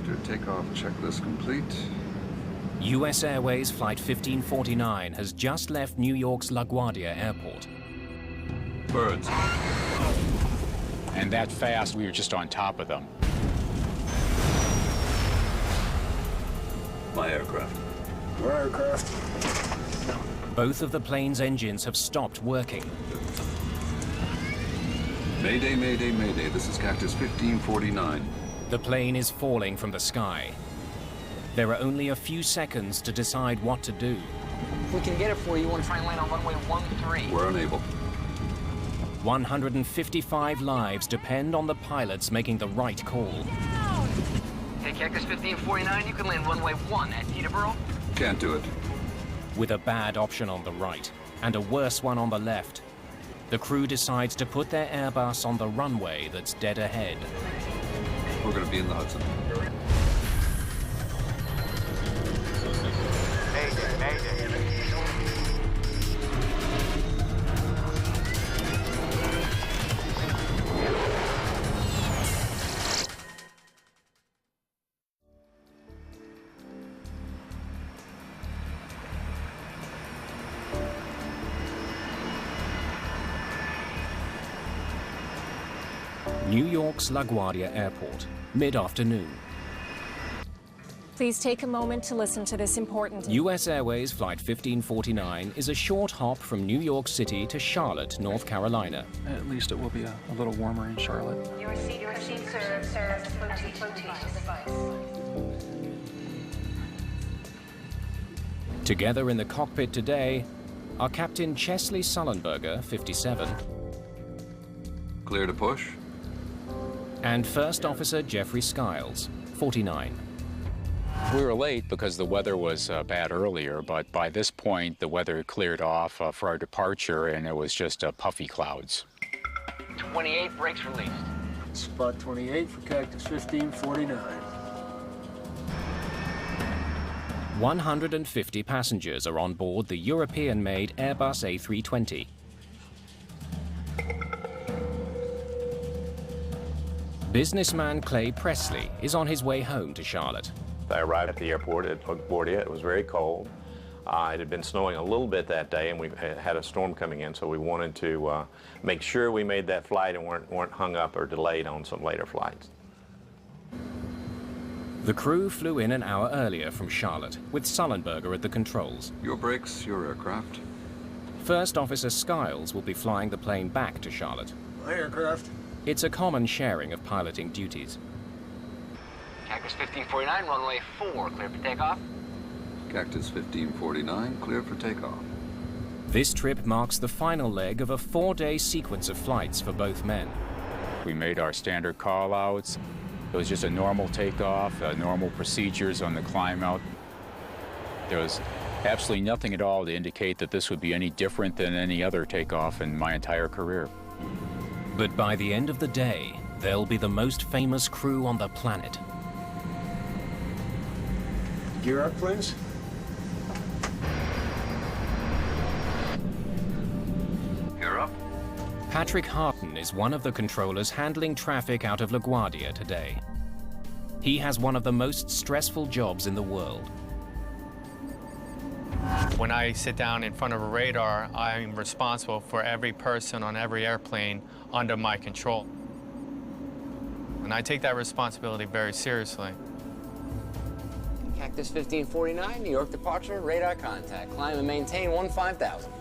After takeoff checklist complete. US Airways Flight 1549 has just left New York's LaGuardia Airport. Birds. And that fast, we were just on top of them. My aircraft. Your aircraft. Both of the plane's engines have stopped working. Mayday, mayday, mayday. This is Cactus 1549. The plane is falling from the sky. There are only a few seconds to decide what to do. If we can get it for you, you want to try and land on runway 13. We're unable. 155 lives depend on the pilots making the right call. Hey, Cactus 1549, you can land runway 1 at Teterboro. Can't do it. With a bad option on the right and a worse one on the left, the crew decides to put their Airbus on the runway that's dead ahead. We're going to be in the Hudson. Mayday, mayday. New York's LaGuardia Airport, mid-afternoon. Please take a moment to listen to this important... US Airways Flight 1549 is a short hop from New York City to Charlotte, North Carolina. At least it will be a little warmer in Charlotte. Your seat serves as a flotation device. Together in the cockpit today are Captain Chesley Sullenberger, 57, Clear to push. and First Officer Jeffrey Skiles, 49. We were late because the weather was bad earlier, but by this point, the weather cleared off for our departure, and it was just puffy clouds. 28 brakes released. Spot 28 for Cactus 1549. 150 passengers are on board the European-made Airbus A320. Businessman Clay Presley is on his way home to Charlotte. I arrived at the airport at LaGuardia. It was very cold. It had been snowing a little bit that day, and we had a storm coming in, so we wanted to make sure we made that flight and weren't hung up or delayed on some later flights. The crew flew in an hour earlier from Charlotte, with Sullenberger at the controls. Your brakes, your aircraft. First Officer Skiles will be flying the plane back to Charlotte. My aircraft. It's a common sharing of piloting duties. Cactus 1549, runway 4, clear for takeoff. Cactus 1549, clear for takeoff. This trip marks the final leg of a 4-day sequence of flights for both men. We made our standard call-outs. It was just a normal takeoff, normal procedures on the climb out. There was absolutely nothing at all to indicate that this would be any different than any other takeoff in my entire career. But by the end of the day, they'll be the most famous crew on the planet. Gear up, please. Gear up. Patrick Harton is one of the controllers handling traffic out of LaGuardia today. He has one of the most stressful jobs in the world. When I sit down in front of a radar, I'm responsible for every person on every airplane under my control. And I take that responsibility very seriously. Cactus 1549, New York departure, radar contact. Climb and maintain 15,000.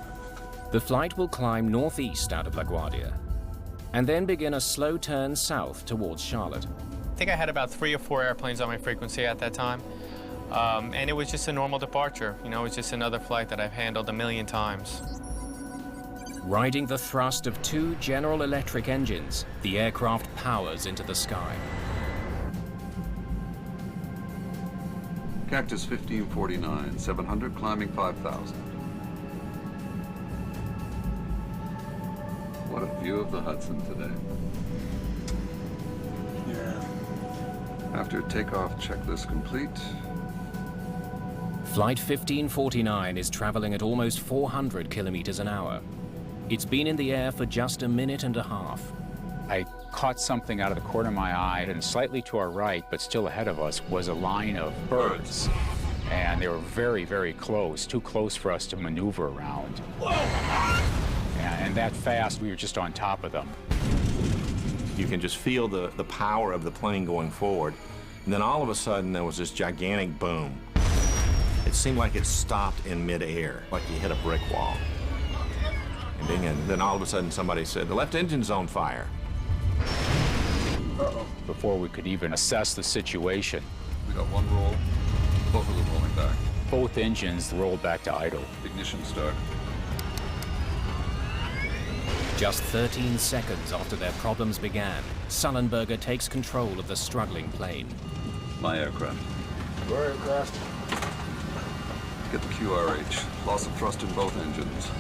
The flight will climb northeast out of LaGuardia, and then begin a slow turn south towards Charlotte. I think I had about 3 or 4 airplanes on my frequency at that time. And it was just a normal departure. You know, it was just another flight that I've handled a million times. Riding the thrust of 2 General Electric engines, the aircraft powers into the sky. Cactus 1549, 700, climbing 5,000. What a view of the Hudson today. Yeah. After takeoff checklist complete. Flight 1549 is traveling at almost 400 kilometers an hour. It's been in the air for just a minute and a half. I caught something out of the corner of my eye, and slightly to our right, but still ahead of us, was a line of birds. And they were very, very close, too close for us to maneuver around. And that fast, we were just on top of them. You can just feel the power of the plane going forward. And then all of a sudden, there was this gigantic boom. It seemed like it stopped in midair, like you hit a brick wall. And then all of a sudden, somebody said, "The left engine's on fire." Uh-oh. Before we could even assess the situation, We got one roll, both of them rolling back. both engines rolled back to idle. Ignition start. Just 13 seconds after their problems began, Sullenberger takes control of the struggling plane. My aircraft. Your aircraft. Get the QRH. Loss of thrust in both engines.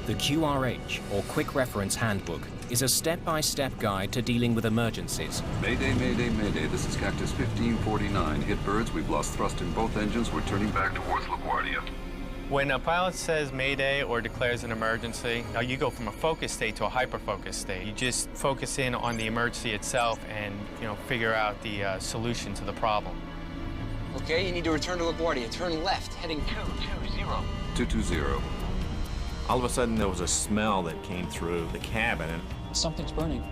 The QRH, or Quick Reference Handbook, is a step-by-step guide to dealing with emergencies. Mayday, mayday, mayday. This is Cactus 1549. Hit birds. We've lost thrust in both engines. We're turning back towards LaGuardia. When a pilot says Mayday or declares an emergency, you go from a focus state to a hyper-focus state. You just focus in on the emergency itself and, figure out the solution to the problem. Okay, you need to return to LaGuardia. Turn left, heading 220. 220. All of a sudden, there was a smell that came through the cabin. Something's burning.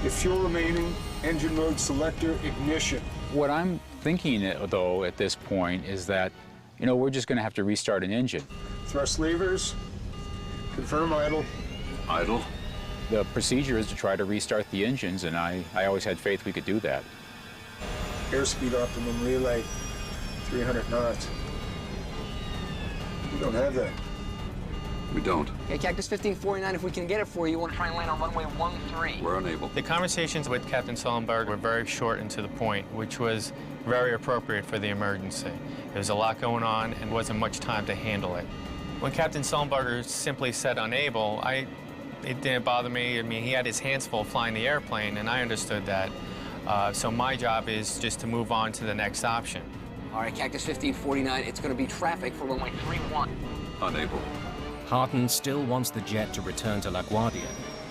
If fuel remaining, engine mode selector, ignition. What I'm thinking, though, at this point is that, we're just going to have to restart an engine. Thrust levers. Confirm idle. Idle. The procedure is to try to restart the engines, and I always had faith we could do that. Airspeed optimum relay, 300 knots. We don't have that. We don't. Okay, Cactus 1549, if we can get it for you, you want to try and land on runway 13. We're unable. The conversations with Captain Sullenberger were very short and to the point, which was very appropriate for the emergency. There was a lot going on and wasn't much time to handle it. When Captain Sullenberger simply said unable, it didn't bother me. I mean, he had his hands full flying the airplane, and I understood that. So my job is just to move on to the next option. All right, Cactus 1549, it's going to be traffic for runway 31. Unable. Harton still wants the jet to return to LaGuardia,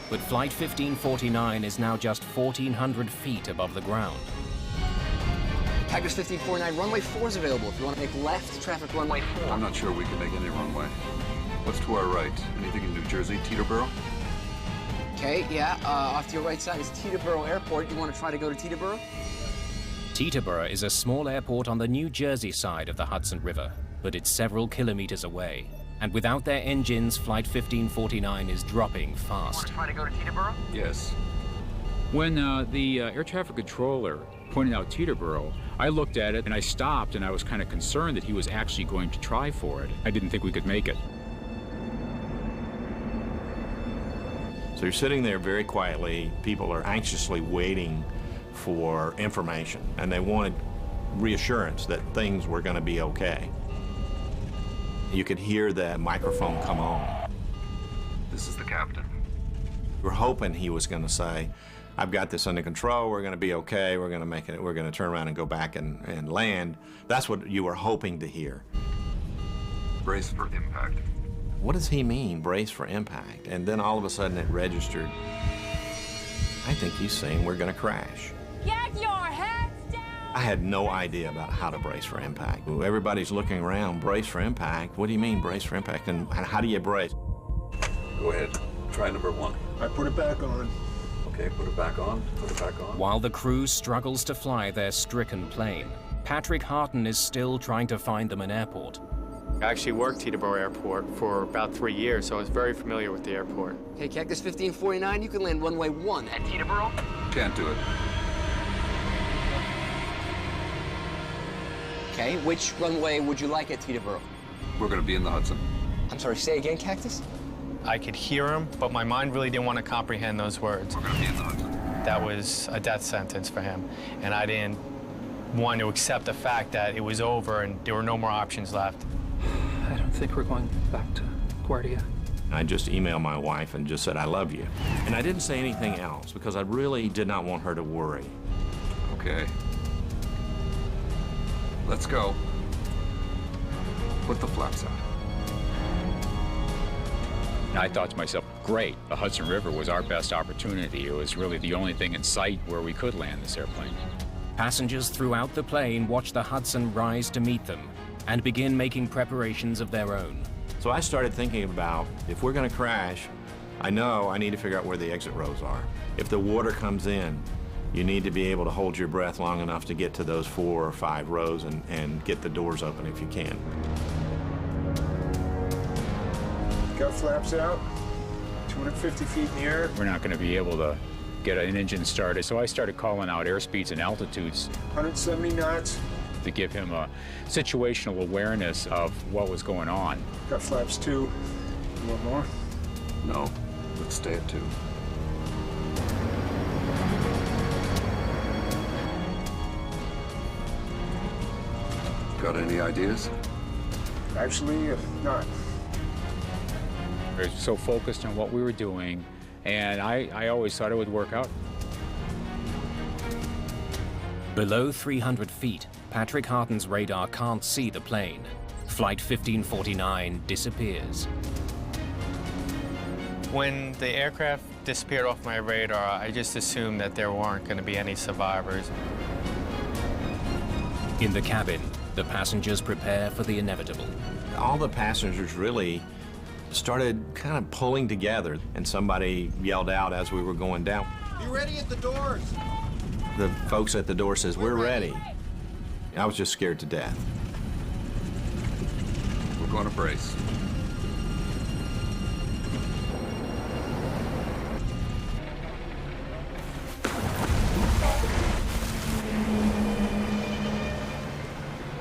but Flight 1549 is now just 1,400 feet above the ground. Cactus 1549, runway 4 is available. If you want to make left, traffic runway 4. I'm not sure we can make any runway. What's to our right? Anything in New Jersey? Teterboro? Okay, yeah, off to your right side is Teterboro Airport. You want to try to go to Teterboro? Teterboro is a small airport on the New Jersey side of the Hudson River, but it's several kilometers away. And without their engines, Flight 1549 is dropping fast. Want to try to go to Teterboro? Yes. When the air traffic controller pointed out Teterboro, I looked at it and I stopped, and I was kind of concerned that he was actually going to try for it. I didn't think we could make it. So you're sitting there very quietly. People are anxiously waiting for information, and they wanted reassurance that things were going to be okay. You could hear the microphone come on. This is the captain. We're hoping he was going to say, "I've got this under control, we're going to be okay, we're going to make it, we're going to turn around and go back and land." That's what you were hoping to hear. Brace for impact. What does he mean, brace for impact? And then all of a sudden it registered. I think he's saying we're going to crash. Get your heads down! I had no idea about how to brace for impact. Everybody's looking around, brace for impact. What do you mean, brace for impact? And how do you brace? Go ahead. Try number 1. I put it back on. Okay, put it back on. Put it back on. While the crew struggles to fly their stricken plane, Patrick Harton is still trying to find them an airport. I actually worked Teterboro Airport for about 3 years, so I was very familiar with the airport. Okay, Cactus 1549, you can land runway 1 at Teterboro. Can't do it. Okay, which runway would you like at Teterboro? We're going to be in the Hudson. I'm sorry, say again, Cactus? I could hear him, but my mind really didn't want to comprehend those words. We're going to be in the Hudson. That was a death sentence for him, and I didn't want to accept the fact that it was over and there were no more options left. I don't think we're going back to LaGuardia. I just emailed my wife and just said, "I love you." And I didn't say anything else because I really did not want her to worry. Okay. Let's go. Put the flaps out. I thought to myself, great, the Hudson River was our best opportunity. It was really the only thing in sight where we could land this airplane. Passengers throughout the plane watch the Hudson rise to meet them and begin making preparations of their own. So I started thinking about, if we're going to crash, I know I need to figure out where the exit rows are. If the water comes in, you need to be able to hold your breath long enough to get to those 4 or 5 rows and get the doors open if you can. Got flaps out, 250 feet in the air. We're not going to be able to get an engine started, so I started calling out airspeeds and altitudes. 170 knots. To give him a situational awareness of what was going on. Got flaps 2. One more. No, let's stay at 2. Got any ideas? Actually, not. I was so focused on what we were doing, and I always thought it would work out. Below 300 feet, Patrick Harton's radar can't see the plane. Flight 1549 disappears. When the aircraft disappeared off my radar, I just assumed that there weren't going to be any survivors. In the cabin, the passengers prepare for the inevitable. All the passengers really started kind of pulling together, and somebody yelled out as we were going down. You ready at the doors? The folks at the door says, "We're ready." I was just scared to death. We're going to brace.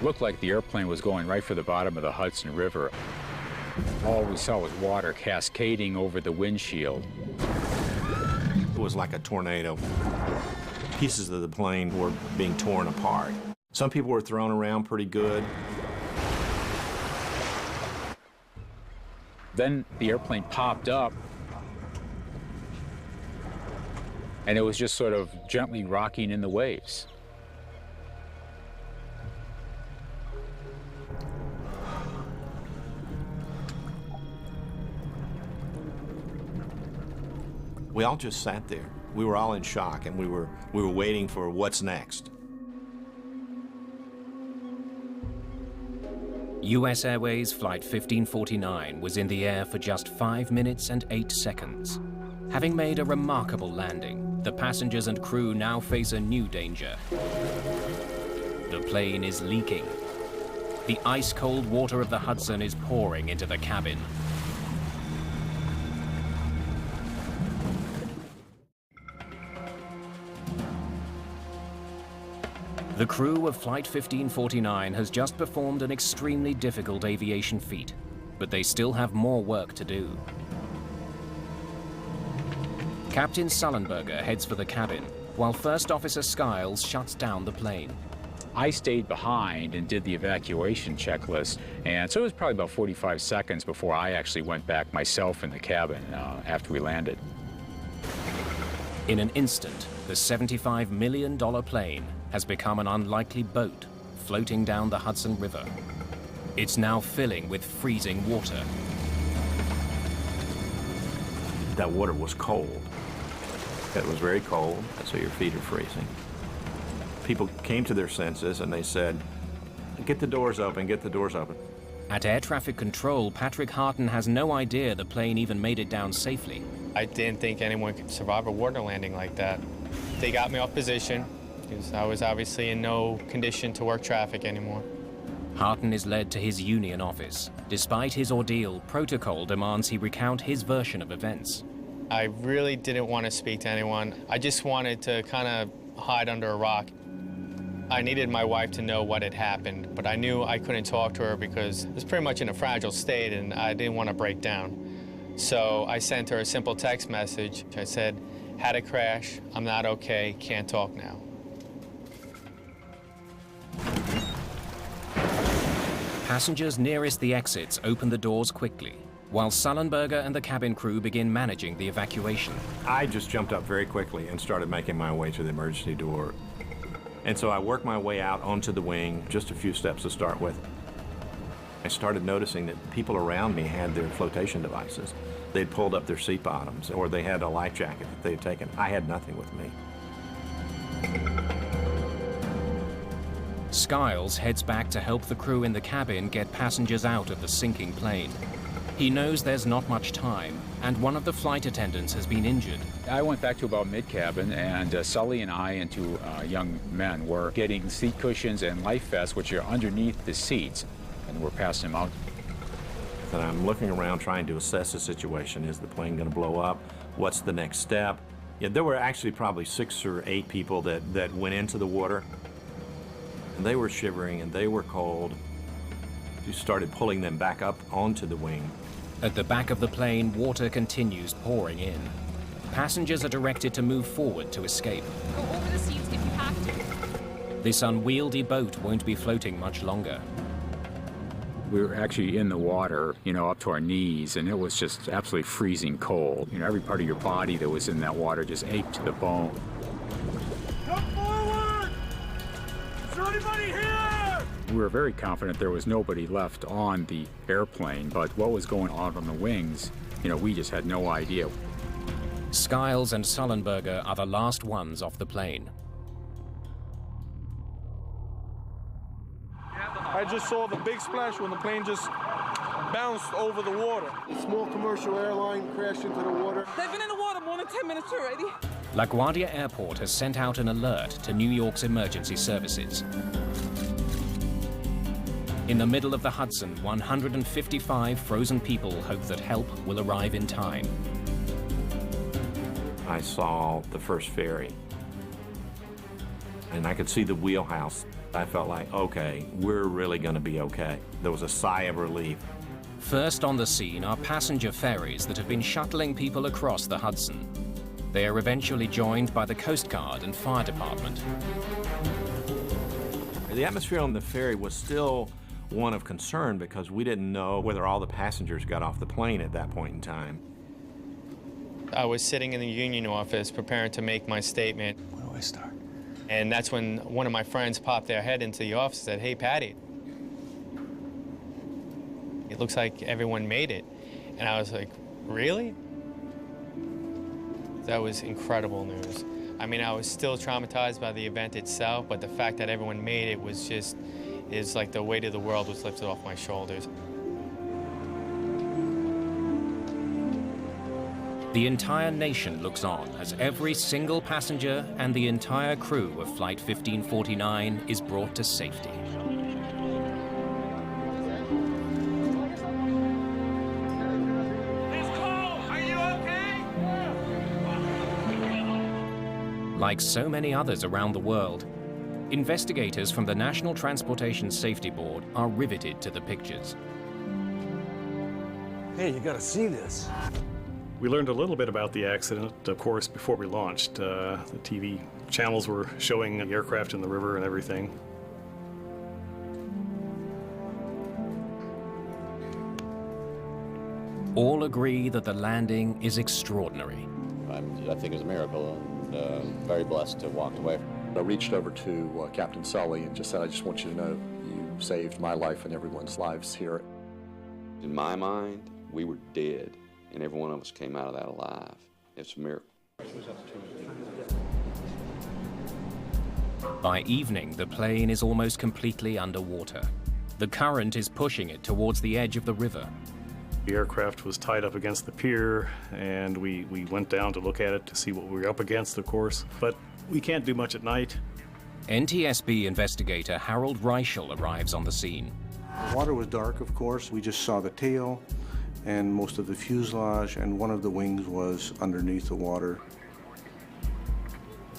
Looked like the airplane was going right for the bottom of the Hudson River. All we saw was water cascading over the windshield. It was like a tornado. Pieces of the plane were being torn apart. Some people were thrown around pretty good. Then the airplane popped up, and it was just sort of gently rocking in the waves. We all just sat there. We were all in shock, and we were waiting for what's next. US Airways Flight 1549 was in the air for just 5 minutes and 8 seconds. Having made a remarkable landing, the passengers and crew now face a new danger. The plane is leaking. The ice-cold water of the Hudson is pouring into the cabin. The crew of Flight 1549 has just performed an extremely difficult aviation feat, but they still have more work to do. Captain Sullenberger heads for the cabin, while First Officer Skiles shuts down the plane. I stayed behind and did the evacuation checklist, and so it was probably about 45 seconds before I actually went back myself in the cabin after we landed. In an instant, the $75 million plane has become an unlikely boat floating down the Hudson River. It's now filling with freezing water. That water was cold. It was very cold, so your feet are freezing. People came to their senses and they said, "Get the doors open, get the doors open." At air traffic control, Patrick Harton has no idea the plane even made it down safely. I didn't think anyone could survive a water landing like that. They got me off position because I was obviously in no condition to work traffic anymore. Harton is led to his union office. Despite his ordeal, protocol demands he recount his version of events. I really didn't want to speak to anyone. I just wanted to kind of hide under a rock. I needed my wife to know what had happened, but I knew I couldn't talk to her because I was pretty much in a fragile state and I didn't want to break down. So I sent her a simple text message. I said, "Had a crash, I'm not okay, can't talk now." Passengers nearest the exits open the doors quickly, while Sullenberger and the cabin crew begin managing the evacuation. I just jumped up very quickly and started making my way to the emergency door. And so I worked my way out onto the wing, just a few steps to start with. I started noticing that people around me had their flotation devices. They'd pulled up their seat bottoms, or they had a life jacket that they'd taken. I had nothing with me. Skiles heads back to help the crew in the cabin get passengers out of the sinking plane. He knows there's not much time, and one of the flight attendants has been injured. I went back to about mid-cabin, and Sully and I and two young men were getting seat cushions and life vests, which are underneath the seats, and we're passing them out. And I'm looking around trying to assess the situation. Is the plane going to blow up? What's the next step? Yeah, there were actually probably 6 or 8 people that went into the water. And they were shivering and they were cold. We started pulling them back up onto the wing. At the back of the plane, water continues pouring in. Passengers are directed to move forward to escape. Go over the seats if you have to. This unwieldy boat won't be floating much longer. We were actually in the water, up to our knees, and it was just absolutely freezing cold. Every part of your body that was in that water just ached to the bone. Come forward! Is there anybody here? We were very confident there was nobody left on the airplane, but what was going on the wings, we just had no idea. Skiles and Sullenberger are the last ones off the plane. I just saw the big splash when the plane just bounced over the water. A small commercial airline crashed into the water. They've been in the water more than 10 minutes already. LaGuardia Airport has sent out an alert to New York's emergency services. In the middle of the Hudson, 155 frozen people hope that help will arrive in time. I saw the first ferry, and I could see the wheelhouse. I felt like, okay, we're really going to be okay. There was a sigh of relief. First on the scene are passenger ferries that have been shuttling people across the Hudson. They are eventually joined by the Coast Guard and fire department. The atmosphere on the ferry was still one of concern because we didn't know whether all the passengers got off the plane at that point in time. I was sitting in the union office preparing to make my statement. Where do I start? And that's when one of my friends popped their head into the office and said, "Hey, Patty, it looks like everyone made it." And I was like, really? That was incredible news. I mean, I was still traumatized by the event itself, but the fact that everyone made it was just, it's like the weight of the world was lifted off my shoulders. The entire nation looks on as every single passenger and the entire crew of Flight 1549 is brought to safety. Like so many others around the world, investigators from the National Transportation Safety Board are riveted to the pictures. Hey, you gotta see this. We learned a little bit about the accident, of course, before we launched. The TV channels were showing the aircraft in the river and everything. All agree that the landing is extraordinary. I think it was a miracle, and very blessed to walk away. I reached over to Captain Sully and just said, "I just want you to know you saved my life and everyone's lives here." In my mind, we were dead, and every one of us came out of that alive. It's a miracle. By evening, the plane is almost completely underwater. The current is pushing it towards the edge of the river. The aircraft was tied up against the pier, and we went down to look at it to see what we were up against, of course. But we can't do much at night. NTSB investigator Harold Reichel arrives on the scene. The water was dark, of course. We just saw the tail and most of the fuselage, and one of the wings was underneath the water.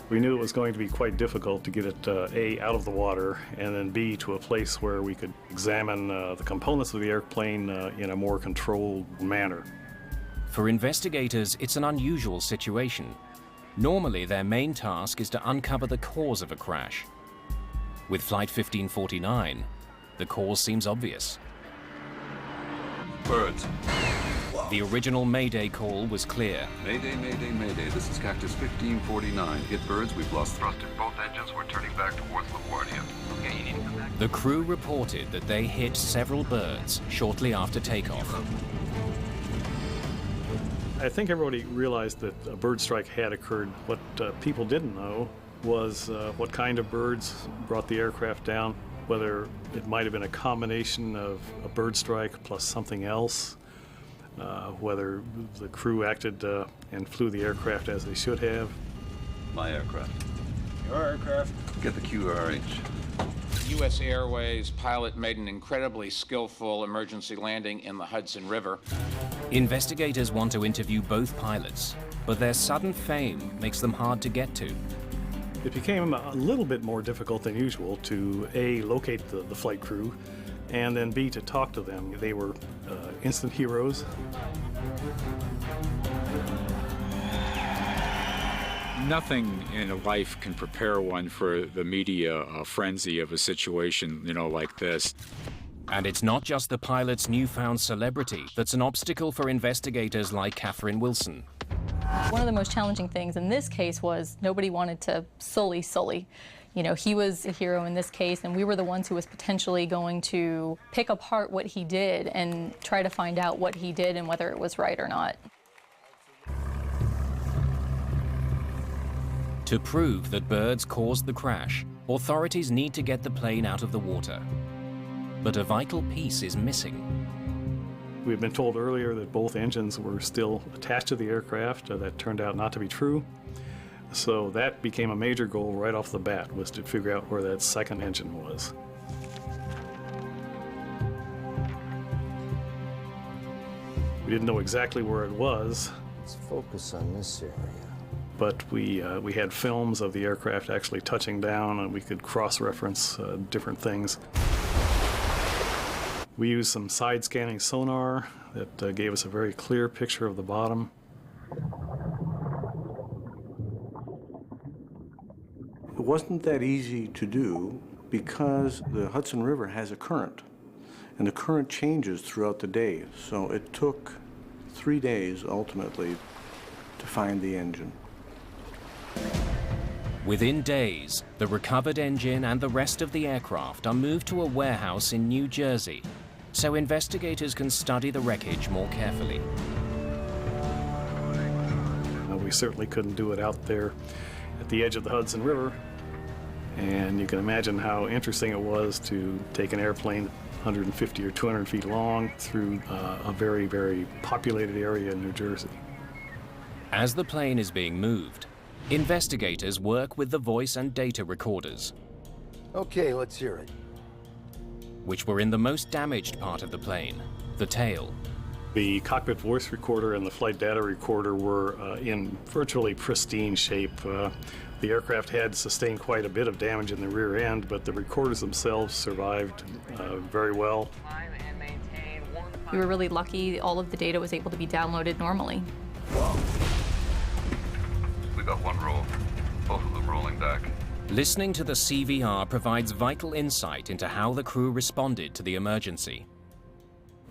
We knew it was going to be quite difficult to get it, A, out of the water, and then B, to a place where we could examine the components of the airplane in a more controlled manner. For investigators, it's an unusual situation. Normally, their main task is to uncover the cause of a crash. With Flight 1549, the cause seems obvious. Birds. The original Mayday call was clear. Mayday, Mayday, Mayday. This is Cactus 1549. Hit birds. We've lost thrust in both engines. We're turning back towards LaGuardia. Okay, you need to come back. The crew reported that they hit several birds shortly after takeoff. I think everybody realized that a bird strike had occurred. What people didn't know was what kind of birds brought the aircraft down, whether it might have been a combination of a bird strike plus something else, whether the crew acted and flew the aircraft as they should have. My aircraft. Your aircraft. Get the QRH. US Airways pilot made an incredibly skillful emergency landing in the Hudson River. Investigators want to interview both pilots, but their sudden fame makes them hard to get to. It became a little bit more difficult than usual to A, locate the flight crew, and then B, to talk to them. They were instant heroes. Nothing in life can prepare one for the media frenzy of a situation, like this. And it's not just the pilot's newfound celebrity that's an obstacle for investigators like Catherine Wilson. One of the most challenging things in this case was nobody wanted to sully Sully. He was a hero in this case, and we were the ones who was potentially going to pick apart what he did and try to find out what he did and whether it was right or not. To prove that birds caused the crash, authorities need to get the plane out of the water. But a vital piece is missing. We had been told earlier that both engines were still attached to the aircraft. That turned out not to be true. So that became a major goal right off the bat, was to figure out where that second engine was. We didn't know exactly where it was. Let's focus on this area. But we had films of the aircraft actually touching down, and we could cross-reference different things. We used some side-scanning sonar that gave us a very clear picture of the bottom. It wasn't that easy to do because the Hudson River has a current, and the current changes throughout the day. So it took 3 days, ultimately, to find the engine. Within days, the recovered engine and the rest of the aircraft are moved to a warehouse in New Jersey, so investigators can study the wreckage more carefully. We certainly couldn't do it out there at the edge of the Hudson River, and you can imagine how interesting it was to take an airplane 150 or 200 feet long through a very, very populated area in New Jersey. As the plane is being moved, investigators work with the voice and data recorders. Okay, let's hear it. Which were in the most damaged part of the plane, the tail. The cockpit voice recorder and the flight data recorder were in virtually pristine shape. The aircraft had sustained quite a bit of damage in the rear end, but the recorders themselves survived very well. We were really lucky. All of the data was able to be downloaded normally. We got one roll, both of them rolling back. Listening to the CVR provides vital insight into how the crew responded to the emergency.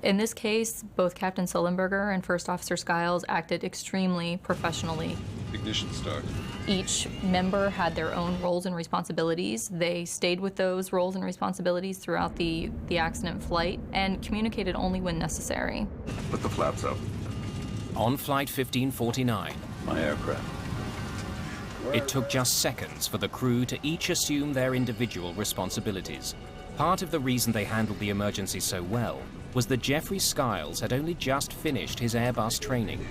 In this case, both Captain Sullenberger and First Officer Skiles acted extremely professionally. Ignition start. Each member had their own roles and responsibilities. They stayed with those roles and responsibilities throughout the accident flight and communicated only when necessary. Put the flaps up. On Flight 1549, my aircraft. It took just seconds for the crew to each assume their individual responsibilities. Part of the reason they handled the emergency so well was that Jeffrey Skiles had only just finished his Airbus training.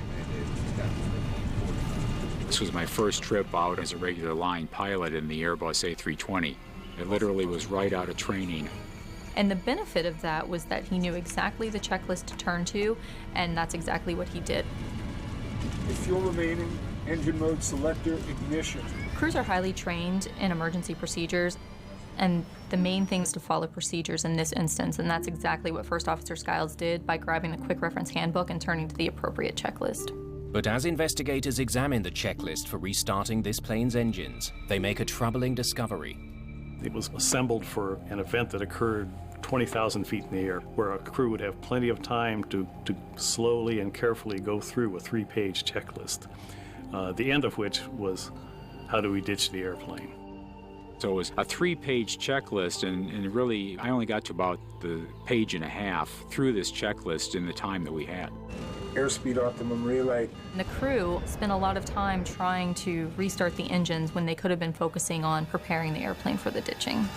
This was my first trip out as a regular line pilot in the Airbus A320. It literally was right out of training. And the benefit of that was that he knew exactly the checklist to turn to, and that's exactly what he did. If you're remaining, engine mode selector, ignition. Crews are highly trained in emergency procedures, and the main thing is to follow procedures in this instance, and that's exactly what First Officer Skiles did by grabbing the quick reference handbook and turning to the appropriate checklist. But as investigators examine the checklist for restarting this plane's engines, they make a troubling discovery. It was assembled for an event that occurred 20,000 feet in the air, where a crew would have plenty of time to slowly and carefully go through a 3-page checklist, the end of which was, how do we ditch the airplane? So it was a 3-page checklist, and really, I only got to about the page and a half through this checklist in the time that we had. airspeed optimum relay. The crew spent a lot of time trying to restart the engines when they could have been focusing on preparing the airplane for the ditching.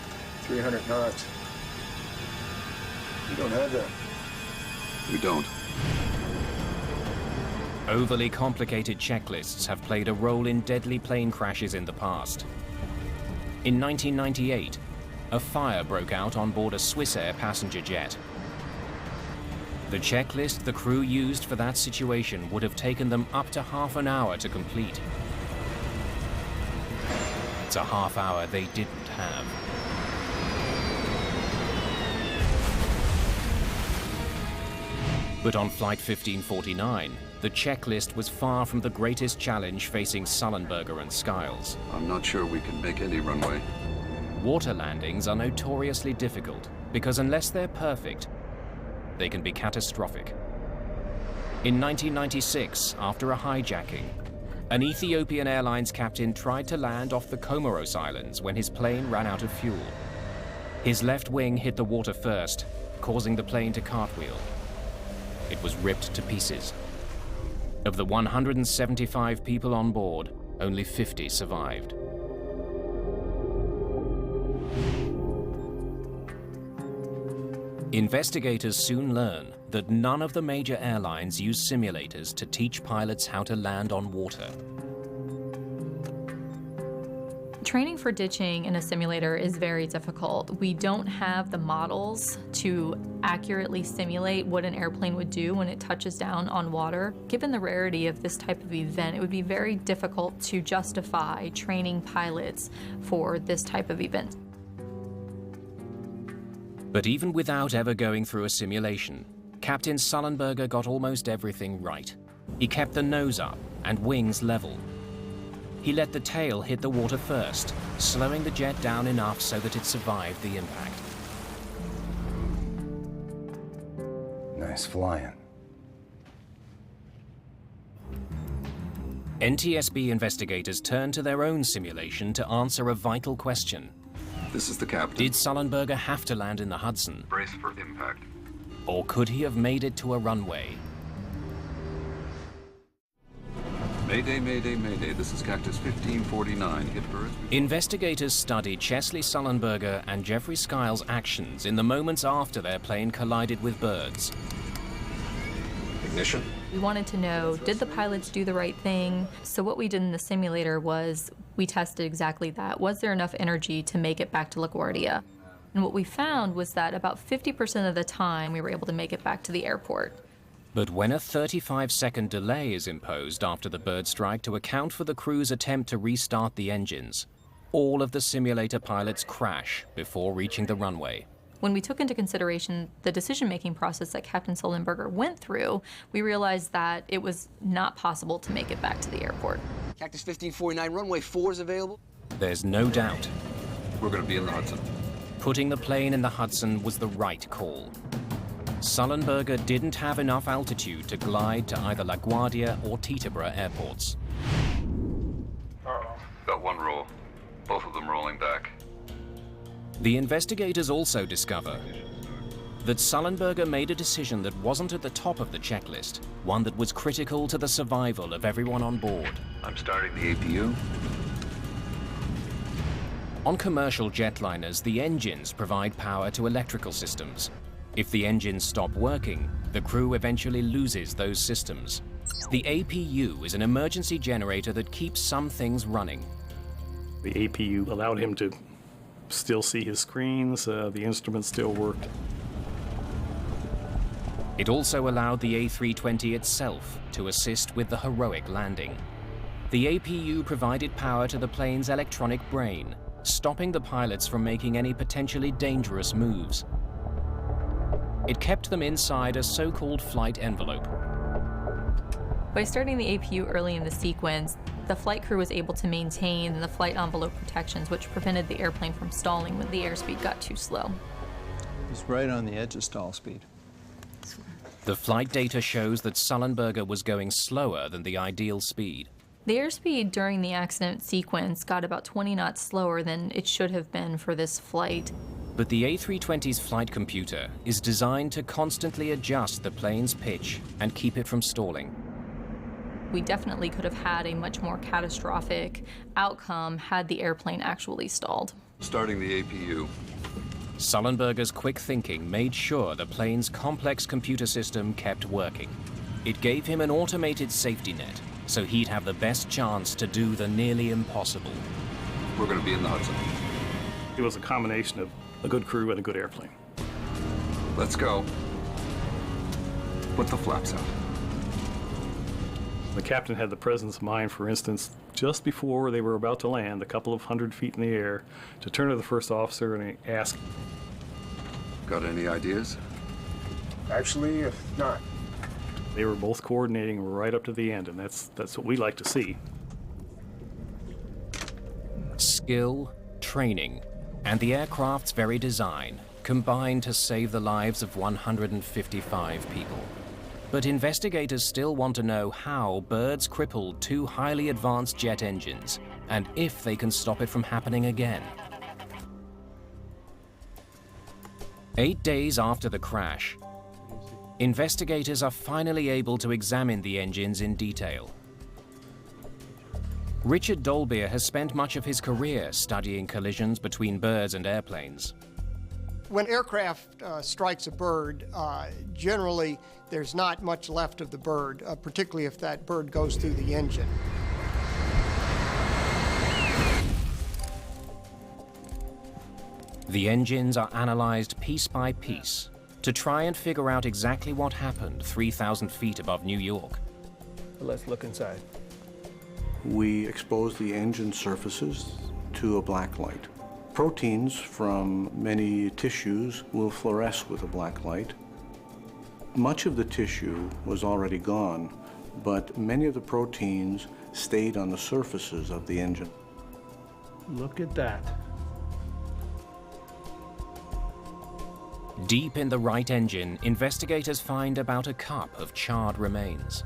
300 knots. You don't have that. We don't. Overly complicated checklists have played a role in deadly plane crashes in the past. In 1998, a fire broke out on board a Swiss Air passenger jet. The checklist the crew used for that situation would have taken them up to half an hour to complete. It's a half hour they didn't have. But on Flight 1549, the checklist was far from the greatest challenge facing Sullenberger and Skiles. I'm not sure we can make any runway. Water landings are notoriously difficult because unless they're perfect, they can be catastrophic. In 1996, after a hijacking, an Ethiopian Airlines captain tried to land off the Comoros Islands when his plane ran out of fuel. His left wing hit the water first, causing the plane to cartwheel. It was ripped to pieces. Of the 175 people on board, only 50 survived. Investigators soon learn that none of the major airlines use simulators to teach pilots how to land on water. Training for ditching in a simulator is very difficult. We don't have the models to accurately simulate what an airplane would do when it touches down on water. Given the rarity of this type of event, it would be very difficult to justify training pilots for this type of event. But even without ever going through a simulation, Captain Sullenberger got almost everything right. He kept the nose up and wings level. He let the tail hit the water first, slowing the jet down enough so that it survived the impact. Nice flying. NTSB investigators turned to their own simulation to answer a vital question. This is the captain. Did Sullenberger have to land in the Hudson? Brace for impact. Or could he have made it to a runway? Mayday, mayday, mayday. This is Cactus 1549. Hit birds. Investigators studied Chesley Sullenberger and Jeffrey Skiles' actions in the moments after their plane collided with birds. Ignition. We wanted to know, did the pilots do the right thing? So what we did in the simulator was we tested exactly that. Was there enough energy to make it back to LaGuardia? And what we found was that about 50% of the time we were able to make it back to the airport. But when a 35-second delay is imposed after the bird strike to account for the crew's attempt to restart the engines, all of the simulator pilots crash before reaching the runway. When we took into consideration the decision-making process that Captain Sullenberger went through, we realized that it was not possible to make it back to the airport. Cactus 1549, runway 4 is available. There's no doubt. We're going to be in the Hudson. Putting the plane in the Hudson was the right call. Sullenberger didn't have enough altitude to glide to either LaGuardia or Teterboro airports. Got one roll. Both of them rolling back. The investigators also discover that Sullenberger made a decision that wasn't at the top of the checklist, one that was critical to the survival of everyone on board. I'm starting the APU. On commercial jetliners, the engines provide power to electrical systems. If the engines stop working, the crew eventually loses those systems. The APU is an emergency generator that keeps some things running. The APU allowed him to still see his screens, the instruments still worked. It also allowed the A320 itself to assist with the heroic landing. The APU provided power to the plane's electronic brain, stopping the pilots from making any potentially dangerous moves. It kept them inside a so-called flight envelope. By starting the APU early in the sequence, the flight crew was able to maintain the flight envelope protections, which prevented the airplane from stalling when the airspeed got too slow. It's right on the edge of stall speed. The flight data shows that Sullenberger was going slower than the ideal speed. The airspeed during the accident sequence got about 20 knots slower than it should have been for this flight. But the A320's flight computer is designed to constantly adjust the plane's pitch and keep it from stalling. We definitely could have had a much more catastrophic outcome had the airplane actually stalled. Starting the APU. Sullenberger's quick thinking made sure the plane's complex computer system kept working. It gave him an automated safety net, so he'd have the best chance to do the nearly impossible. We're going to be in the Hudson. It was a combination of a good crew and a good airplane. Let's go. Put the flaps out. The captain had the presence of mind, for instance, just before they were about to land, a couple of 100 feet in the air, to turn to the first officer and ask, "Got any ideas?" Actually, not. They were both coordinating right up to the end, and that's what we like to see. Skill, training, and the aircraft's very design combined to save the lives of 155 people. But investigators still want to know how birds crippled two highly advanced jet engines, and if they can stop it from happening again. 8 days after the crash, investigators are finally able to examine the engines in detail. Richard Dolbear has spent much of his career studying collisions between birds and airplanes. When aircraft strikes a bird, generally there's not much left of the bird, particularly if that bird goes through the engine. The engines are analyzed piece by piece to try and figure out exactly what happened 3,000 feet above New York. Let's look inside. We expose the engine surfaces to a black light. Proteins from many tissues will fluoresce with a black light. Much of the tissue was already gone, but many of the proteins stayed on the surfaces of the engine. Look at that. Deep in the right engine, investigators find about a cup of charred remains.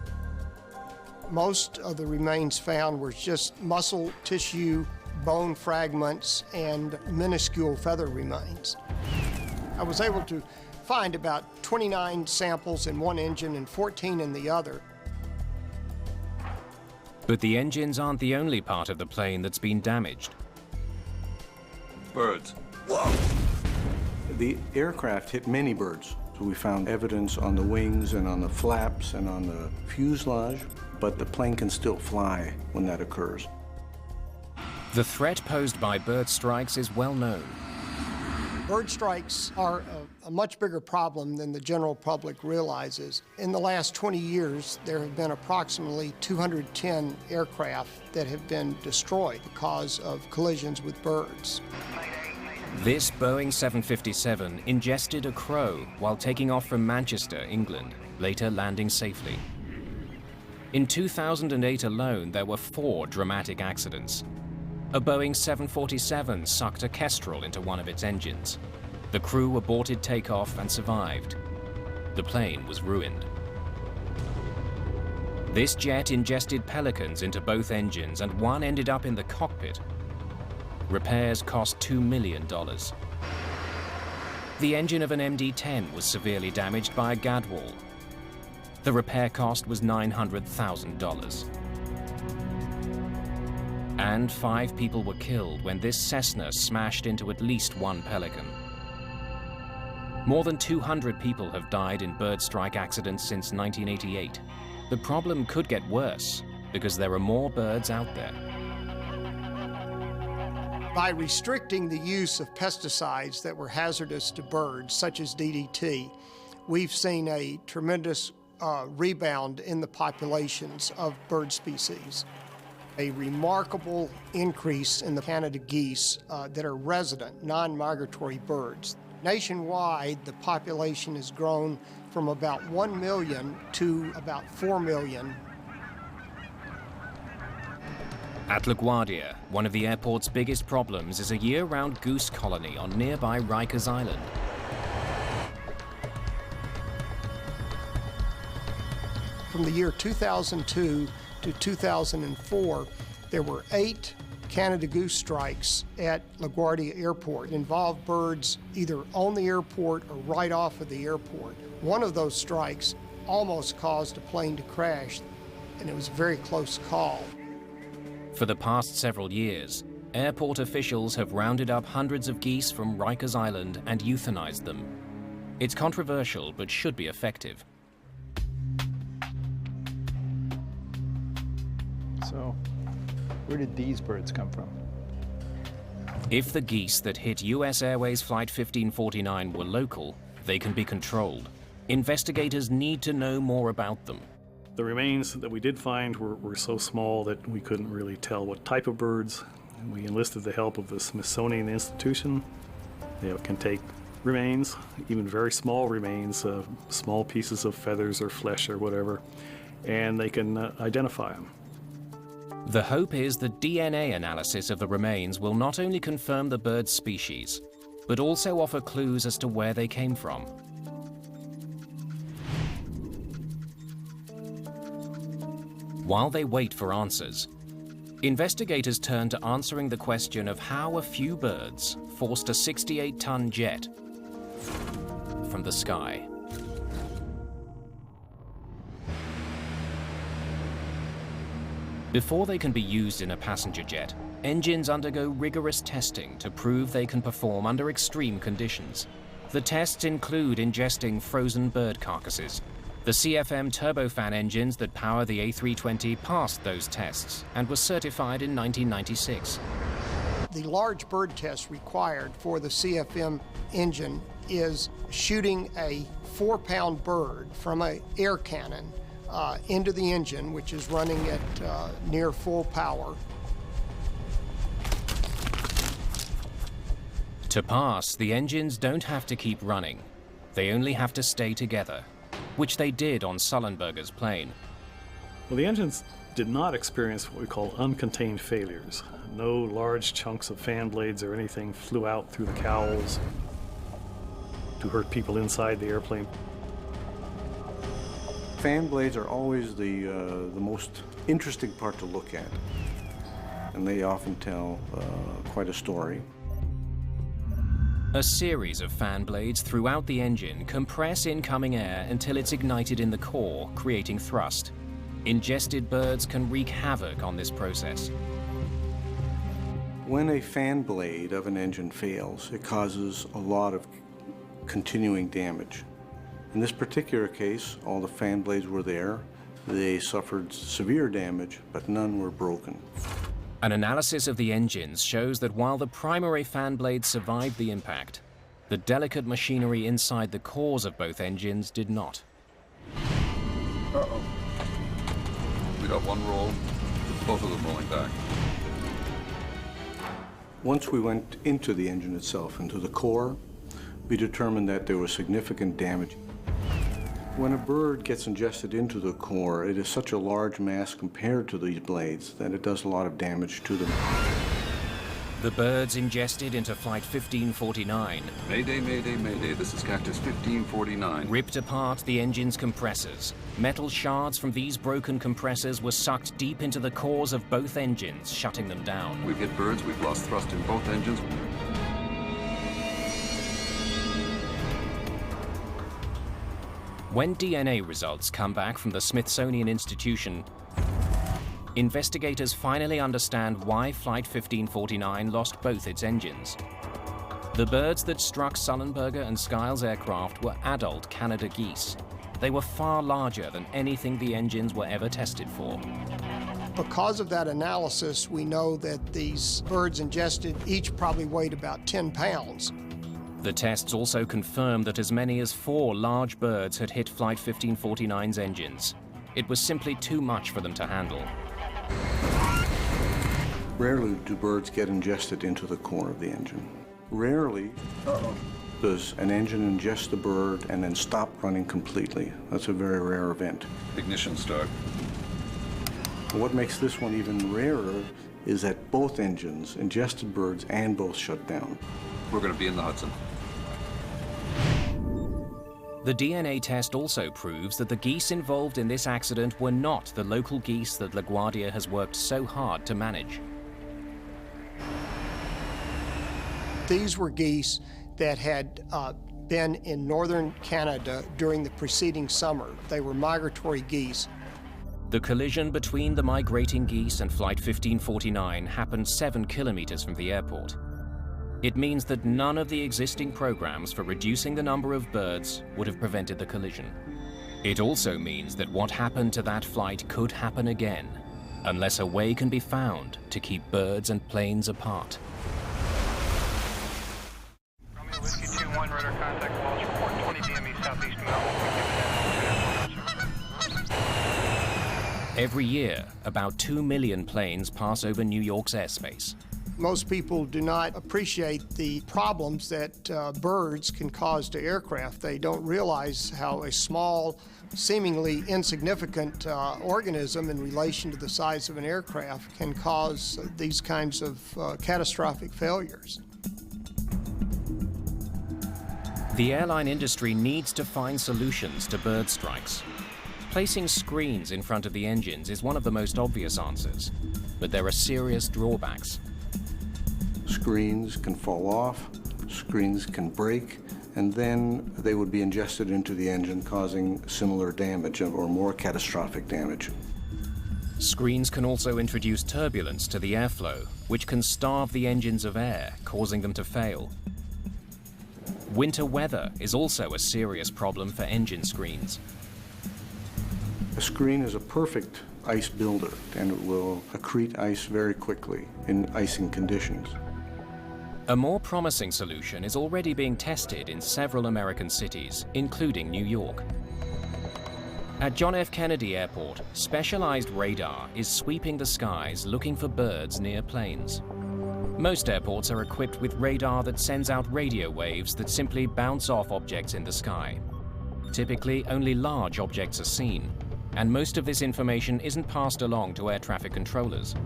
Most of the remains found were just muscle tissue, bone fragments, and minuscule feather remains. I was able to find about 29 samples in one engine and 14 in the other. But the engines aren't the only part of the plane that's been damaged. Birds. Whoa! The aircraft hit many birds. So we found evidence on the wings and on the flaps and on the fuselage, but the plane can still fly when that occurs. The threat posed by bird strikes is well known. Bird strikes are a much bigger problem than the general public realizes. In the last 20 years, there have been approximately 210 aircraft that have been destroyed because of collisions with birds. This Boeing 757 ingested a crow while taking off from Manchester, England, later landing safely. In 2008 alone, there were 4 dramatic accidents. A Boeing 747 sucked a kestrel into one of its engines. The crew aborted takeoff and survived. The plane was ruined. This jet ingested pelicans into both engines, and one ended up in the cockpit. Repairs cost $2 million. The engine of an MD-10 was severely damaged by a gadwall. The repair cost was $900,000. And 5 people were killed when this Cessna smashed into at least one pelican. More than 200 people have died in bird strike accidents since 1988. The problem could get worse because there are more birds out there. By restricting the use of pesticides that were hazardous to birds, such as DDT, we've seen a tremendous rebound in the populations of bird species. A remarkable increase in the Canada geese that are resident, non-migratory birds. Nationwide, the population has grown from about 1 million to about 4 million. At LaGuardia, one of the airport's biggest problems is a year-round goose colony on nearby Rikers Island. From the year 2002 to 2004, there were 8 Canada goose strikes at LaGuardia Airport involved birds either on the airport or right off of the airport. One of those strikes almost caused a plane to crash, and it was a very close call. For the past several years, airport officials have rounded up hundreds of geese from Rikers Island and euthanized them. It's controversial, but should be effective. So, where did these birds come from? If the geese that hit US Airways Flight 1549 were local, they can be controlled. Investigators need to know more about them. The remains that we did find were so small that we couldn't really tell what type of birds. We enlisted the help of the Smithsonian Institution. They can take remains, even very small remains, small pieces of feathers or flesh or whatever, and they can identify them. The hope is that DNA analysis of the remains will not only confirm the bird's species, but also offer clues as to where they came from. While they wait for answers, investigators turn to answering the question of how a few birds forced a 68-ton jet from the sky. Before they can be used in a passenger jet, engines undergo rigorous testing to prove they can perform under extreme conditions. The tests include ingesting frozen bird carcasses. The CFM turbofan engines that power the A320 passed those tests and were certified in 1996. The large bird test required for the CFM engine is shooting a 4-pound bird from an air cannon into the engine, which is running at near full power. To pass, the engines don't have to keep running. They only have to stay together, which they did on Sullenberger's plane. Well, the engines did not experience what we call uncontained failures. No large chunks of fan blades or anything flew out through the cowls to hurt people inside the airplane. Fan blades are always the most interesting part to look at, and they often tell quite a story. A series of fan blades throughout the engine compress incoming air until it's ignited in the core, creating thrust. Ingested birds can wreak havoc on this process. When a fan blade of an engine fails, it causes a lot of continuing damage. In this particular case, all the fan blades were there. They suffered severe damage, but none were broken. An analysis of the engines shows that while the primary fan blades survived the impact, the delicate machinery inside the cores of both engines did not. Uh-oh. We got one roll, both of them rolling back. Once we went into the engine itself, into the core, we determined that there was significant damage. When a bird gets ingested into the core, it is such a large mass compared to these blades that it does a lot of damage to them. The birds ingested into Flight 1549. Mayday, mayday, mayday, this is Cactus 1549. Ripped apart the engine's compressors. Metal shards from these broken compressors were sucked deep into the cores of both engines, shutting them down. We've hit birds, we've lost thrust in both engines. When DNA results come back from the Smithsonian Institution, investigators finally understand why Flight 1549 lost both its engines. The birds that struck Sullenberger and Skiles' aircraft were adult Canada geese. They were far larger than anything the engines were ever tested for. Because of that analysis, we know that these birds ingested each probably weighed about 10 pounds. The tests also confirmed that as many as 4 large birds had hit Flight 1549's engines. It was simply too much for them to handle. Rarely do birds get ingested into the core of the engine. Rarely does an engine ingest the bird and then stop running completely. That's a very rare event. Ignition start. What makes this one even rarer is that both engines ingested birds and both shut down. We're going to be in the Hudson. The DNA test also proves that the geese involved in this accident were not the local geese that LaGuardia has worked so hard to manage. These were geese that had been in northern Canada during the preceding summer. They were migratory geese. The collision between the migrating geese and Flight 1549 happened 7 kilometers from the airport. It means that none of the existing programs for reducing the number of birds would have prevented the collision. It also means that what happened to that flight could happen again, unless a way can be found to keep birds and planes apart. Romeo Whiskey 2-1, radar contact, Walsh report 20 DME southeast Melbourne. Every year, about 2 million planes pass over New York's airspace. Most people do not appreciate the problems that birds can cause to aircraft. They don't realize how a small, seemingly insignificant organism in relation to the size of an aircraft can cause these kinds of catastrophic failures. The airline industry needs to find solutions to bird strikes. Placing screens in front of the engines is one of the most obvious answers, but there are serious drawbacks. Screens can fall off, screens can break, and then they would be ingested into the engine, causing similar damage or more catastrophic damage. Screens can also introduce turbulence to the airflow, which can starve the engines of air, causing them to fail. Winter weather is also a serious problem for engine screens. A screen is a perfect ice builder, and it will accrete ice very quickly in icing conditions. A more promising solution is already being tested in several American cities, including New York. At John F. Kennedy Airport, specialized radar is sweeping the skies looking for birds near planes. Most airports are equipped with radar that sends out radio waves that simply bounce off objects in the sky. Typically, only large objects are seen, and most of this information isn't passed along to air traffic controllers.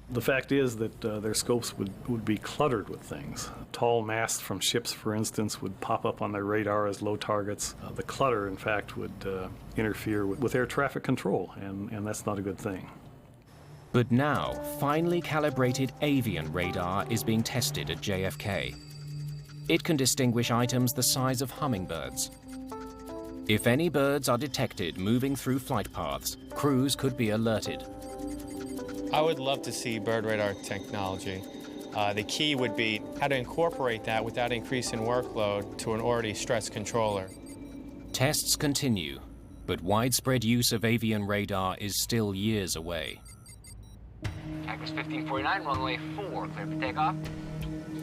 The fact is that their scopes would be cluttered with things. Tall masts from ships, for instance, would pop up on their radar as low targets. The clutter, in fact, would interfere with air traffic control, and that's not a good thing. But now, finely calibrated avian radar is being tested at JFK. It can distinguish items the size of hummingbirds. If any birds are detected moving through flight paths, crews could be alerted. I would love to see bird radar technology. The key would be how to incorporate that without increasing workload to an already stressed controller. Tests continue, but widespread use of avian radar is still years away. Cactus 1549, runway 4, clear for takeoff.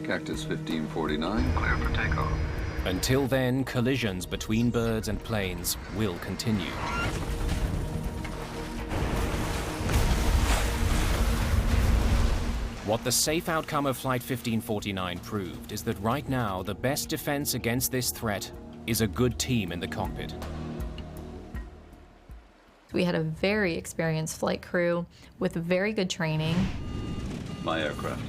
Cactus 1549, clear for takeoff. Until then, collisions between birds and planes will continue. What the safe outcome of Flight 1549 proved is that right now, the best defense against this threat is a good team in the cockpit. We had a very experienced flight crew with very good training. My aircraft.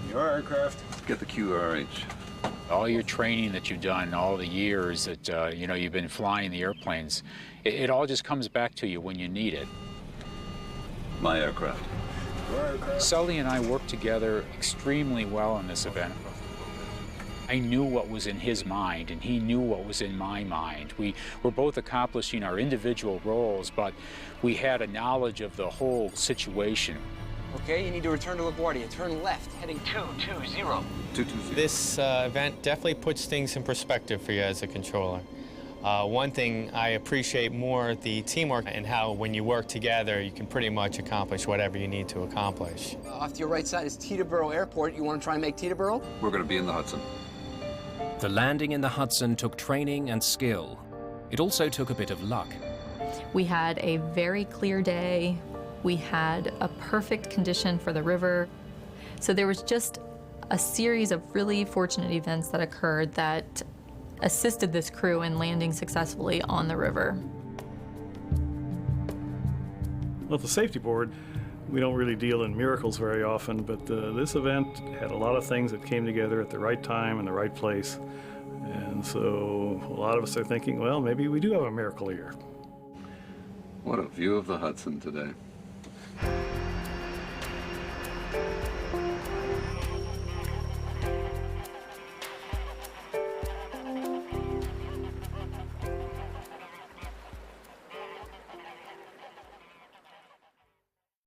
Your aircraft. Get the QRH. All your training that you've done, all the years that you've been flying the airplanes, it all just comes back to you when you need it. My aircraft. Sully and I worked together extremely well on this event. I knew what was in his mind, and he knew what was in my mind. We were both accomplishing our individual roles, but we had a knowledge of the whole situation. Okay, you need to return to LaGuardia. Turn left, heading 220. 220. This event definitely puts things in perspective for you as a controller. One thing I appreciate more, the teamwork and how when you work together, you can pretty much accomplish whatever you need to accomplish. Off to your right side is Teterboro Airport. You want to try and make Teterboro? We're going to be in the Hudson. The landing in the Hudson took training and skill. It also took a bit of luck. We had a very clear day. We had a perfect condition for the river. So there was just a series of really fortunate events that occurred that assisted this crew in landing successfully on the river. Well, at the safety board, we don't really deal in miracles very often, but this event had a lot of things that came together at the right time and the right place. And so a lot of us are thinking, well, maybe we do have a miracle here. What a view of the Hudson today.